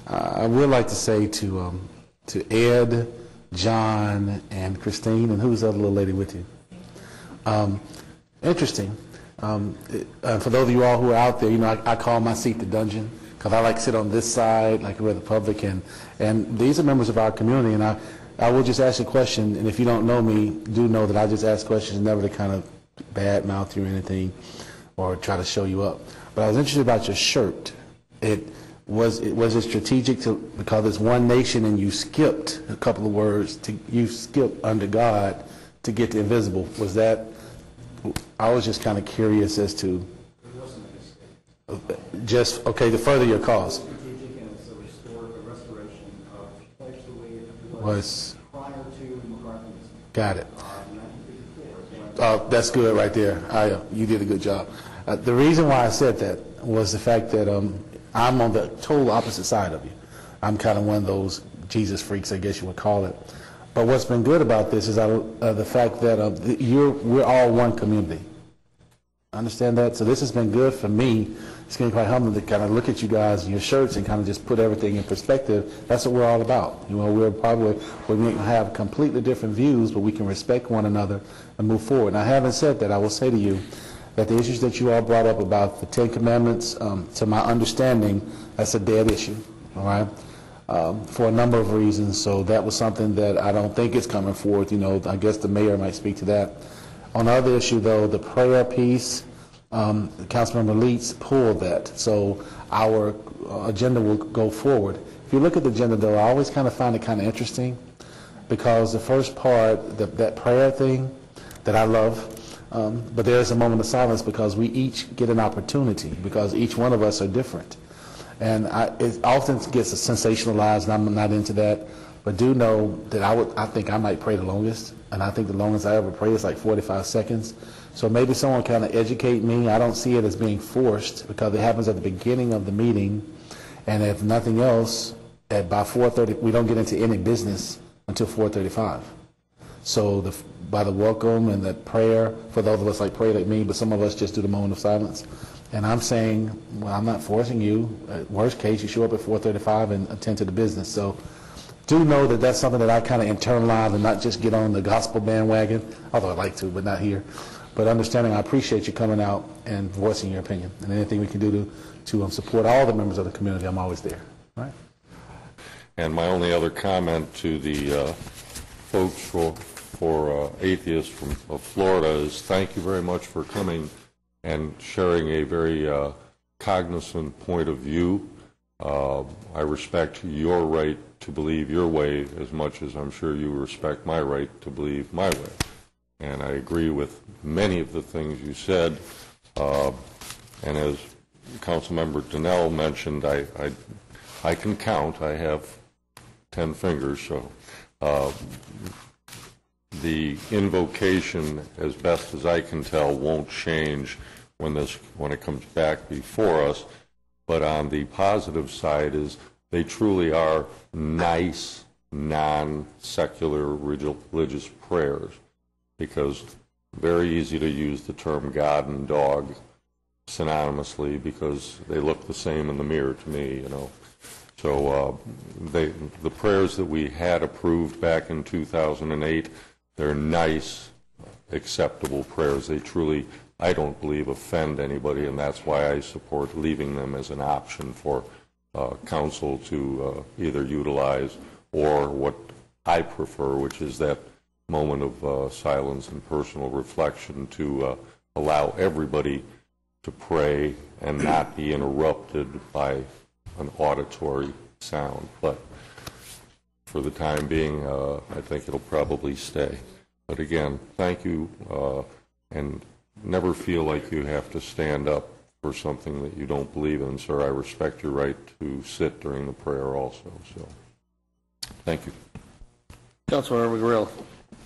I would like to say to Ed, John, and Christine, and who's the other little lady with you? Interesting. For those of you all who are out there, you know, I call my seat the dungeon because I like to sit on this side, like we're the public, and these are members of our community, and I will just ask you a question, and if you don't know me, do know that I just ask questions, never to kind of bad mouth you or anything, or try to show you up. But I was interested about your shirt. Was it strategic because it's one nation and you skipped a couple of words, you skipped under God to get to invisible? Was that, I was just kind of curious as to, it wasn't a mistake. Just, okay, to further your cause. Strategic, and it's a restoration of life the way it was prior to McCarthyism. Got it. That's good right there. You did a good job. The reason why I said that was the fact that I'm on the total opposite side of you. I'm kind of one of those Jesus freaks, I guess you would call it. But what's been good about this is the fact that we're all one community. Understand that? So this has been good for me. It's been quite humbling to kind of look at you guys and your shirts and kind of just put everything in perspective. That's what we're all about. You know, we may have completely different views, but we can respect one another and move forward. Now, having said that, I will say to you that the issues that you all brought up about the Ten Commandments, to my understanding, that's a dead issue, all right, for a number of reasons. So that was something that I don't think is coming forward. You know, I guess the mayor might speak to that. On the other issue, though, the prayer piece, Councilmember Leeds pulled that. So our agenda will go forward. If you look at the agenda, though, I always kind of find it kind of interesting because the first part, that prayer thing that I love, but there's a moment of silence because we each get an opportunity because each one of us are different. And it often gets sensationalized, and I'm not into that. But do know that I think I might pray the longest, and I think the longest I ever pray is like 45 seconds. So maybe someone kind of educate me. I don't see it as being forced because it happens at the beginning of the meeting, and if nothing else, by 4:30 we don't get into any business until 4:35. So by the welcome and the prayer, for those of us like pray like me, but some of us just do the moment of silence. And I'm saying, well, I'm not forcing you. Worst case, you show up at 4:35 and attend to the business. So do know that that's something that I kind of internalize and not just get on the gospel bandwagon, although I'd like to, but not here. But understanding, I appreciate you coming out and voicing your opinion. And anything we can do to support all the members of the community, I'm always there. All right? And my only other comment to the folks for Atheists of Florida is thank you very much for coming and sharing a very cognizant point of view. I respect your right to believe your way as much as I'm sure you respect my right to believe my way. And I agree with many of the things you said. And as Councilmember Donnell mentioned, I can count. I have 10 fingers, so the invocation, as best as I can tell, won't change when it comes back before us. But on the positive side is they truly are nice, non-secular religious prayers, because very easy to use the term God and dog synonymously because they look the same in the mirror to me, you know. So the prayers that we had approved back in 2008, they're nice, acceptable prayers. They truly, I don't believe, offend anybody, and that's why I support leaving them as an option for council to either utilize or what I prefer, which is that moment of silence and personal reflection to allow everybody to pray and not be interrupted by an auditory sound. But for the time being, I think it'll probably stay. But again, thank you, and never feel like you have to stand up for something that you don't believe in, sir. I respect your right to sit during the prayer also. So, thank you. Councilor Grill.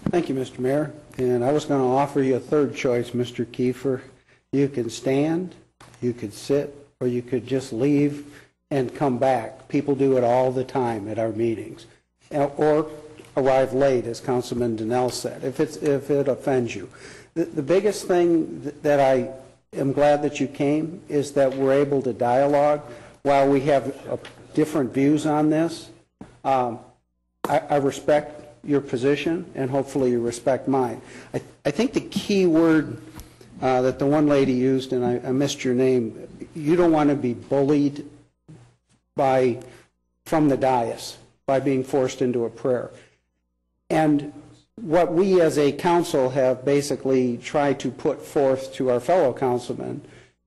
Thank you, Mr. Mayor. And I was going to offer you a third choice, Mr. Kiefer. You can stand, you could sit, or you could just leave and come back. People do it all the time at our meetings. Or arrive late, as Councilman Donnell said, if it offends you. The biggest thing that I am glad that you came is that we're able to dialogue while we have different views on this. I respect your position, and hopefully you respect mine. I think the key word that the one lady used, and I missed your name, you don't want to be bullied from the dais by being forced into a prayer. And what we as a council have basically tried to put forth to our fellow councilmen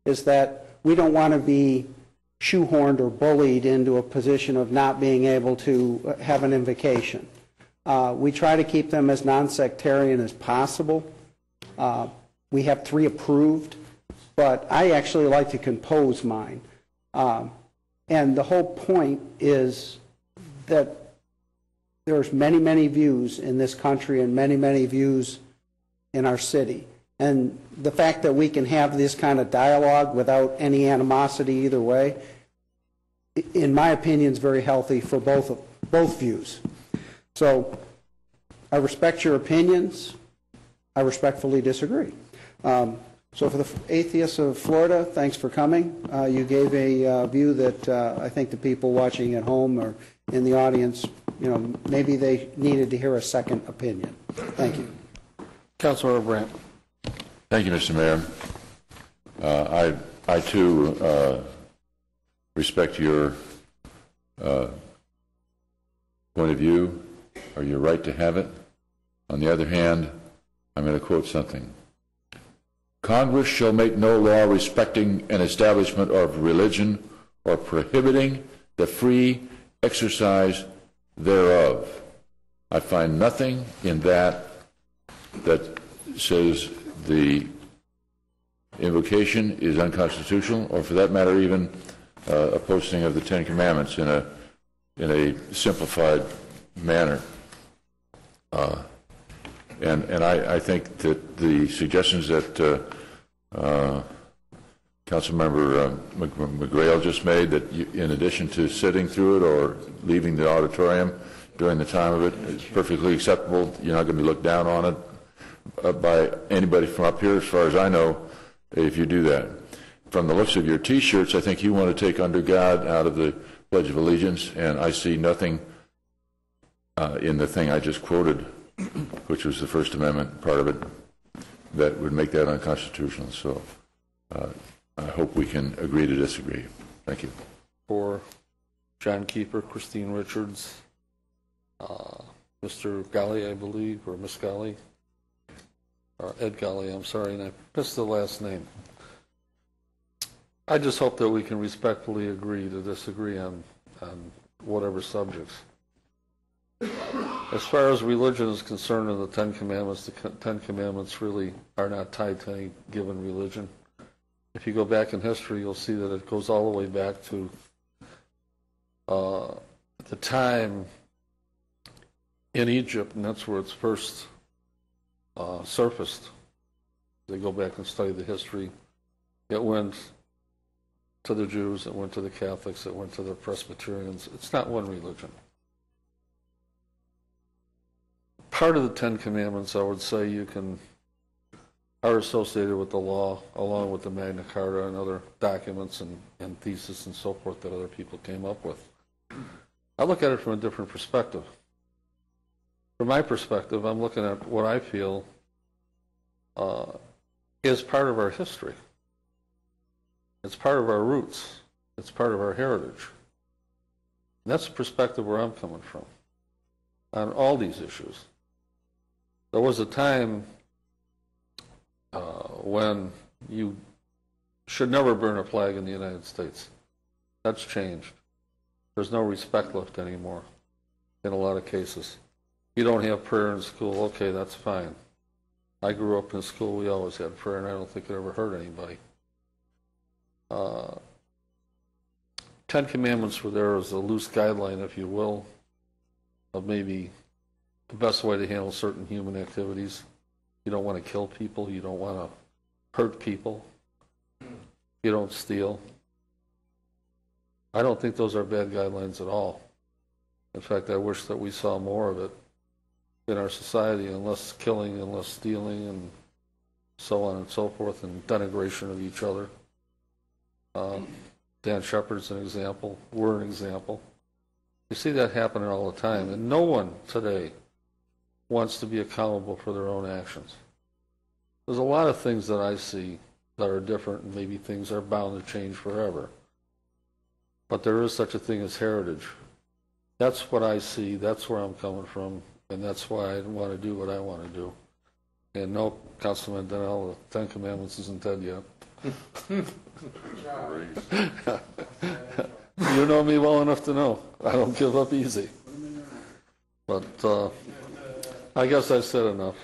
is that we don't want to be shoehorned or bullied into a position of not being able to have an invocation. We try to keep them as non-sectarian as possible. We have 3 approved, but I actually like to compose mine. And the whole point is that there's many, many views in this country and many, many views in our city. And the fact that we can have this kind of dialogue without any animosity either way, in my opinion, is very healthy for both views. So I respect your opinions. I respectfully disagree. So for the Atheists of Florida, thanks for coming. You gave a view that I think the people watching at home or in the audience, maybe they needed to hear a second opinion. Thank you. Councilor Brandt. Thank you, Mr. Mayor. I too respect your point of view or your right to have it. On the other hand, I'm going to quote something. Congress shall make no law respecting an establishment of religion or prohibiting the free exercise thereof. I find nothing in that says the invocation is unconstitutional, or for that matter, even a posting of the Ten Commandments in a simplified manner. And I think that the suggestions that Councilmember McGrail just made, that in addition to sitting through it or leaving the auditorium during the time of it, it's perfectly acceptable. You're not going to be looked down on it by anybody from up here, as far as I know, if you do that. From the looks of your T-shirts, I think you want to take under God out of the Pledge of Allegiance, and I see nothing in the thing I just quoted, which was the First Amendment part of it, that would make that unconstitutional. So I hope we can agree to disagree. Thank you. For John Keeper, Christine Richards, Mr. Golly, I believe, or Miss Golly, or Ed Golly, I'm sorry, and I missed the last name. I just hope that we can respectfully agree to disagree on whatever subjects. As far as religion is concerned in the Ten Commandments, the Ten Commandments really are not tied to any given religion. If you go back in history, you'll see that it goes all the way back to the time in Egypt, and that's where it's first surfaced. They go back and study the history. It went to the Jews, it went to the Catholics, it went to the Presbyterians. It's not one religion. Part of the Ten Commandments, I would say, are associated with the law, along with the Magna Carta and other documents and theses and so forth that other people came up with. I look at it from a different perspective. From my perspective, I'm looking at what I feel is part of our history. It's part of our roots. It's part of our heritage. And that's the perspective where I'm coming from on all these issues. There was a time when you should never burn a flag in the United States. That's changed. There's no respect left anymore in a lot of cases. You don't have prayer in school, okay, that's fine. I grew up in school, we always had prayer, and I don't think it ever hurt anybody. 10 Commandments were there as a loose guideline, if you will, of maybe the best way to handle certain human activities. You don't want to kill people. You don't want to hurt people. You don't steal. I don't think those are bad guidelines at all. In fact, I wish that we saw more of it in our society, and less killing and less stealing and so on and so forth, and denigration of each other. Dan Shepard's an example. We're an example. You see that happening all the time, and no one today wants to be accountable for their own actions. There's a lot of things that I see that are different, and maybe things are bound to change forever. But there is such a thing as heritage. That's what I see, that's where I'm coming from, and that's why I want to do what I want to do. And no, Councilman Donnell, the Ten Commandments isn't dead yet. You know me well enough to know I don't give up easy. But I guess I've said enough.